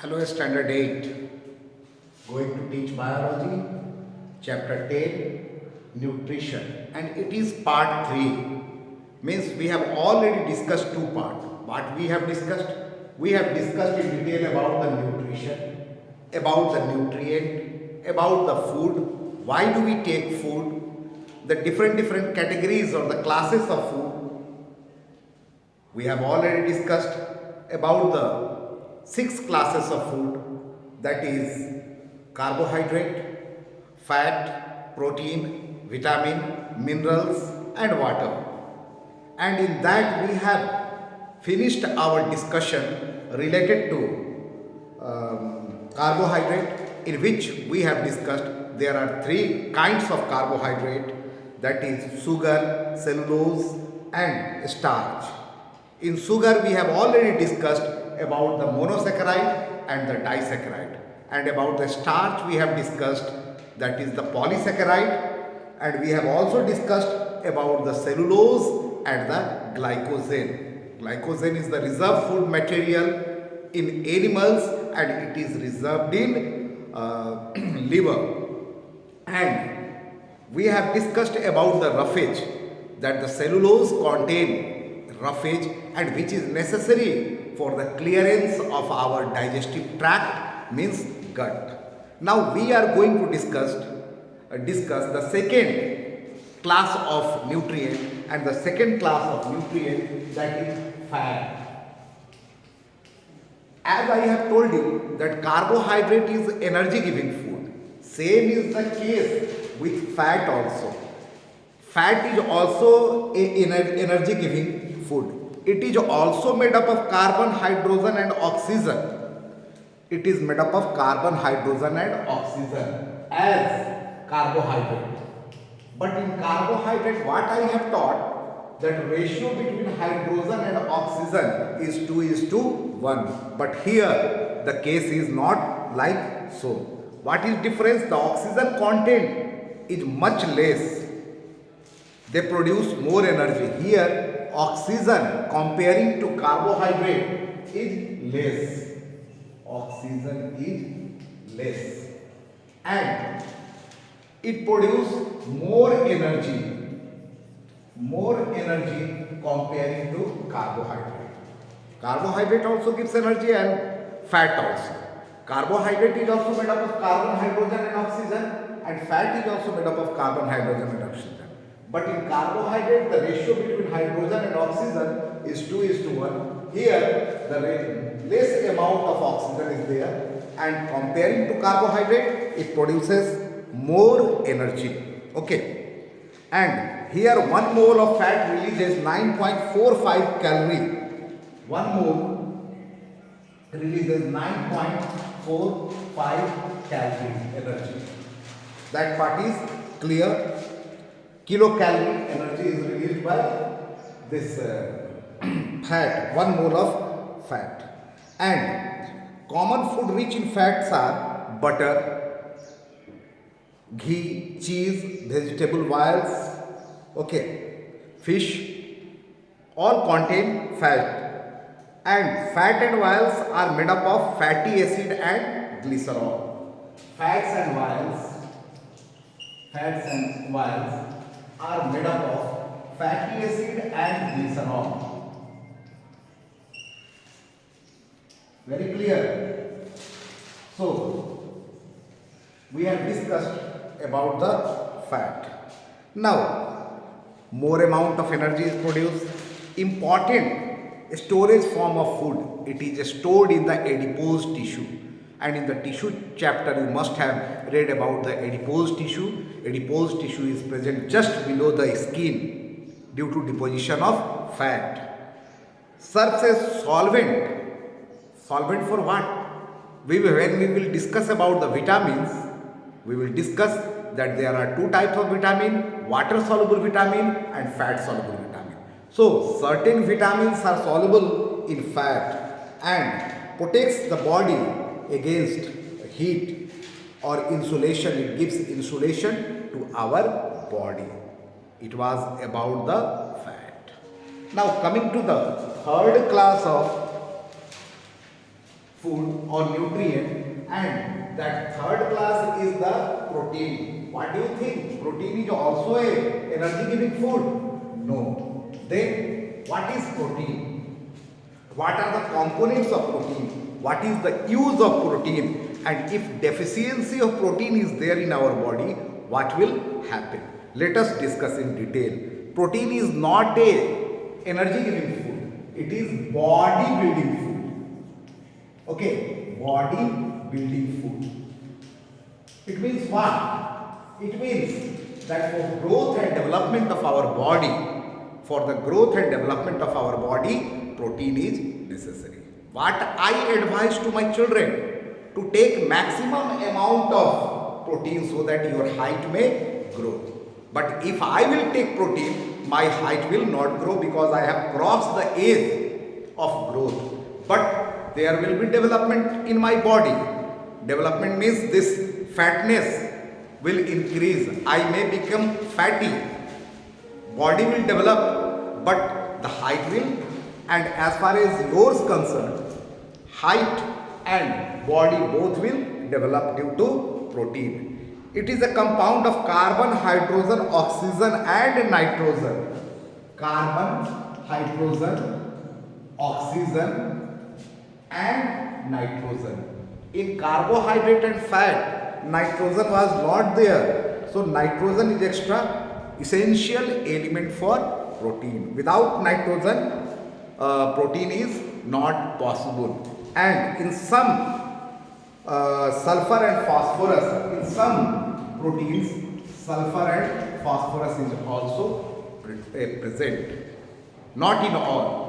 Hello, Standard 8. Going to teach biology, chapter 10, nutrition, and it is part 3. Means we have already discussed two parts. What we have discussed? We have discussed in detail about the nutrition, about the nutrient, about the food, why do we take food, the different categories or the classes of food. We have already discussed about the 6 classes of food, that is carbohydrate, fat, protein, vitamin, minerals and water. And in that we have finished our discussion related to carbohydrate, in which we have discussed there are 3 kinds of carbohydrate, that is sugar, cellulose and starch. In sugar we have already discussed about the monosaccharide and the disaccharide, and about the starch we have discussed, that is the polysaccharide, and we have also discussed about the cellulose and the glycogen. Glycogen is the reserve food material in animals and it is reserved in liver. And we have discussed about the roughage, that the cellulose contain roughage and which is necessary for the clearance of our digestive tract, means gut. Now we are going to discuss the second class of nutrient, and the second class of nutrient, that is fat. As I have told you that carbohydrate is energy giving food, same is the case with fat also. Fat is also an energy giving food. It is also made up of carbon, hydrogen and oxygen. It is made up of carbon, hydrogen and oxygen as carbohydrate. But in carbohydrate, what I have taught, that ratio between hydrogen and oxygen is 2:1. But here the case is not like so. What is difference? The oxygen content is much less. They produce more energy. Here oxygen comparing to carbohydrate is less. Oxygen is less. And it produces more energy comparing to carbohydrate. Carbohydrate also gives energy and fat also. Carbohydrate is also made up of carbon, hydrogen and oxygen, and fat is also made up of carbon, hydrogen and oxygen. But in carbohydrate the ratio between hydrogen and oxygen is 2:1. Here the less amount of oxygen is there, and comparing to carbohydrate it produces more energy. Okay. And here 1 mole of fat releases 9.45 calorie. 1 mole releases 9.45 calorie energy. That part is clear. Kilocalorie energy is released by this fat, 1 mole of fat. And common food rich in fats are butter, ghee, cheese, vegetable oils, okay, fish, all contain fat. And fat and oils are made up of fatty acid and glycerol. Fats and oils are made up of fatty acid and glycerol. Very clear? So, we have discussed about the fat. Now, more amount of energy is produced. Important storage form of food. It is stored in the adipose tissue. And in the tissue chapter, you must have read about the adipose tissue. Adipose tissue is present just below the skin due to deposition of fat. Serves as solvent. Solvent for what? When we will discuss about the vitamins, we will discuss that there are 2 types of vitamin, water soluble vitamin and fat soluble vitamin. So certain vitamins are soluble in fat and protects the body against heat or insulation. It gives insulation to our body. It was about the fat. Now coming to the third class of food or nutrient, and that third class is the protein. What do you think? Protein is also a energy giving food? No. Then what is protein? What are the components of protein? What is the use of protein? And if deficiency of protein is there in our body, what will happen? Let us discuss in detail. Protein is not a energy giving food. It is body building food. Okay, body building food. It means what? It means that for growth and development of our body, protein is necessary. What I advise to my children, to take maximum amount of protein so that your height may grow. But if I will take protein, my height will not grow because I have crossed the age of growth. But there will be development in my body. Development means this fatness will increase. I may become fatty. Body will develop, but the height will. And as far as yours concerned, height and body both will develop due to protein. It is a compound of carbon, hydrogen, oxygen and nitrogen. Carbon, hydrogen, oxygen and nitrogen. In carbohydrate and fat, nitrogen was not there. So nitrogen is extra essential element for protein. Without nitrogen, protein is not possible. And in some sulfur and phosphorus, in some proteins, sulfur and phosphorus is also present. Not in all.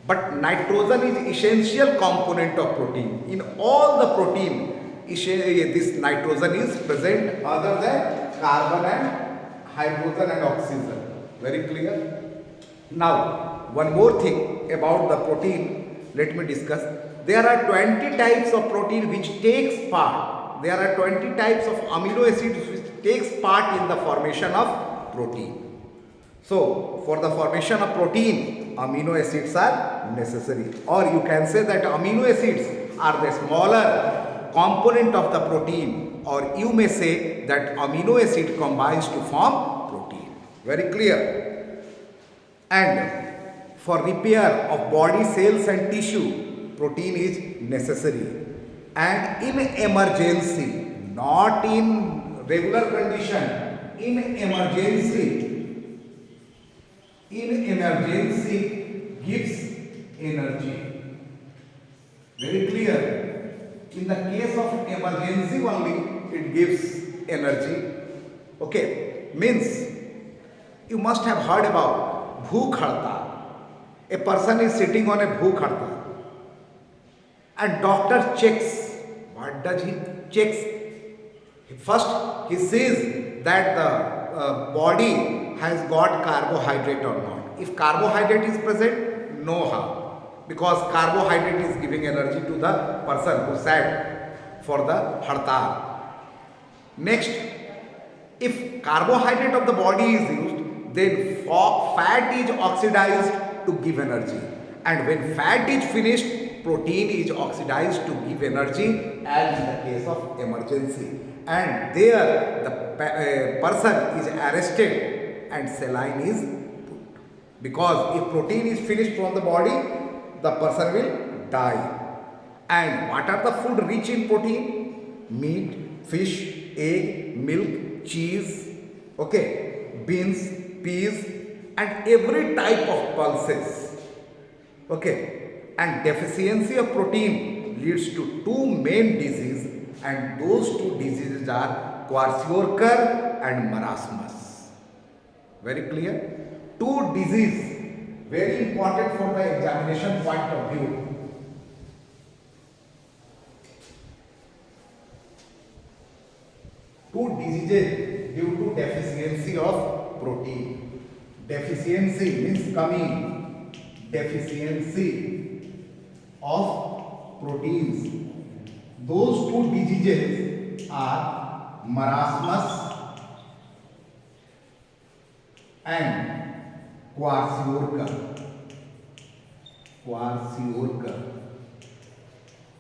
But nitrogen is essential component of protein. In all the protein, this nitrogen is present other than carbon and hydrogen and oxygen. Very clear? Now, one more thing about the protein, let me discuss. There are 20 types of protein which takes part. There are 20 types of amino acids which takes part in the formation of protein. So, for the formation of protein, amino acids are necessary. Or you can say that amino acids are the smaller component of the protein. Or you may say that amino acid combines to form protein. Very clear? And for repair of body cells and tissue, protein is necessary. And in emergency, not in regular condition, in emergency gives energy. Very clear? In the case of emergency only, it gives energy. Okay, means you must have heard about Bhook Hartal. A person is sitting on a Bhook Hartal and doctor checks. What does he checks? First, he sees that the body has got carbohydrate or not. If carbohydrate is present, no harm, because carbohydrate is giving energy to the person who sat for the hartal. Next, if carbohydrate of the body is used, then fat is oxidized to give energy. And when fat is finished, protein is oxidized to give energy, as in the case of emergency. And there the person is arrested and saline is put. Because if protein is finished from the body, the person will die. And what are the food rich in protein? Meat, fish, egg, milk, cheese, okay, beans, peas, and every type of pulses. Okay, and deficiency of protein leads to two main diseases, and those two diseases are Kwashiorkor and marasmus. Very clear? Two diseases, very important for the examination point of view. Two diseases due to deficiency of protein. Deficiency means coming. Deficiency of proteins. Those two diseases are marasmus and Kwashiorkor. Kwashiorkor.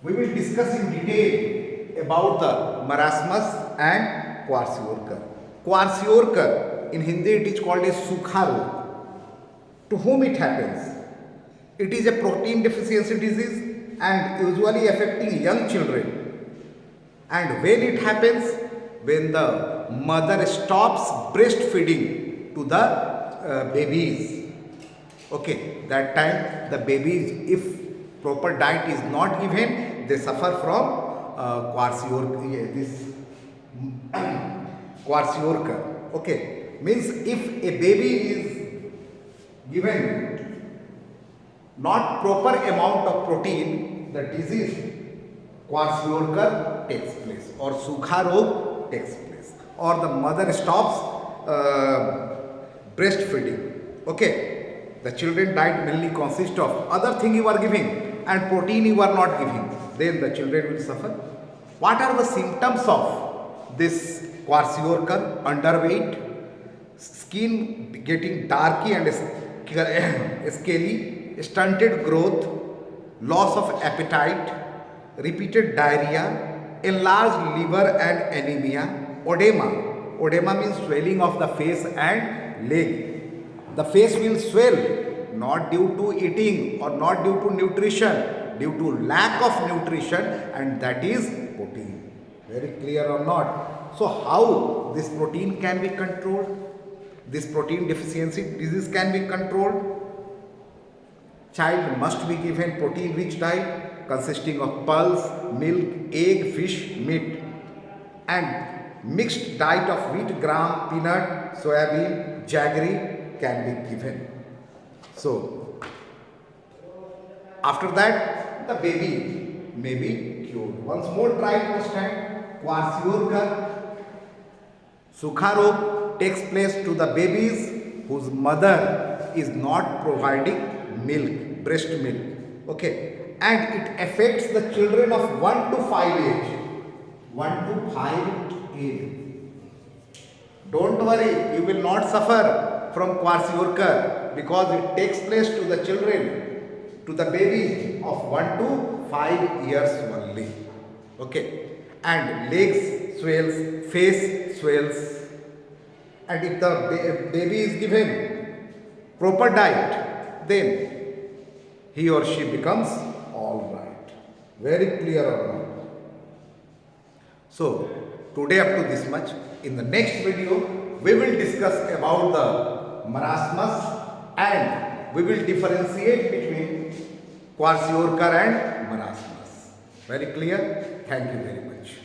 we will discuss in detail about the marasmus and kwashiorkor. Kwashiorkor, in Hindi it is called as Sukha Rog. To whom it happens? It is a protein deficiency disease and usually affecting young children. And when it happens, when the mother stops breastfeeding to the babies, okay, that time the babies, if proper diet is not given, they suffer from kwashiorkor, this kwashiorkor. Okay, means if a baby is given not proper amount of protein, the disease kwashiorkor takes place or Sukha Rog takes place, or the mother stops breastfeeding. Okay, the children diet mainly consists of other thing you are giving and protein you are not giving, then the children will suffer. What are the symptoms of this kwashiorkor? Underweight, skin getting darky and scaly, stunted growth, loss of appetite, repeated diarrhea, enlarged liver and anemia, oedema. Oedema means swelling of the face and leg. The face will swell not due to eating or not due to nutrition, due to lack of nutrition, and that is protein. Very clear or not? So how this protein can be controlled? This protein deficiency disease can be controlled. Child must be given protein rich diet consisting of pulse, milk, egg, fish, meat, and mixed diet of wheat, gram, peanut, soybean, jaggery can be given. So after that the baby may be cured. Once more try to understand. Kwashiorkor, Sukha Rog takes place to the babies whose mother is not providing milk, breast milk. Okay, and it affects the children of 1 to 5 age. 1 to 5 age. Don't worry, you will not suffer from kwashiorkor because it takes place to the children, to the babies of 1 to 5 years only. Okay, and legs swells, face swells, and if the baby is given proper diet, then he or she becomes all right. Very clear or not? So today up to this much. In the next video we will discuss about the marasmus and we will differentiate between kwashiorkor and marasmus. Very clear? Thank you very much.